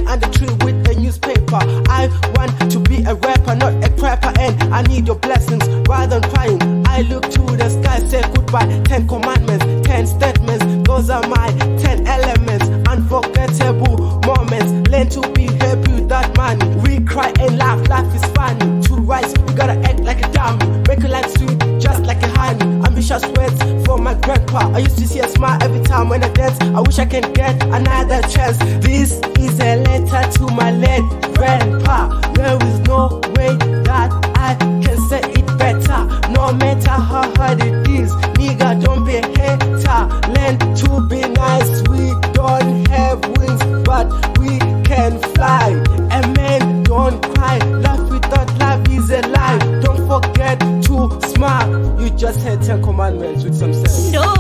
sitting under the tree with a newspaper. I want to be a rapper, not a crapper, and I need your blessings rather than crying. I look to the sky, say goodbye. 10 commandments, 10 statements, those are my 10 elements. Unforgettable moments, learn to be happy with that money. We cry and laugh, life is funny. To rise, you gotta act like a dummy. Make your life sweet, just like a honey. Ambitious words for my grandpa. I used to see a smile every time when I dance. I wish I can get another chance. This is a letter to my late grandpa. There is no way that I can say it better. No matter how hard it is, nigga, don't be a hater. Learn to be nice. We don't have wings, but we can fly. And man, don't cry. Laugh without love is a lie. Don't forget to smile. You just had 10 commandments with some sense. No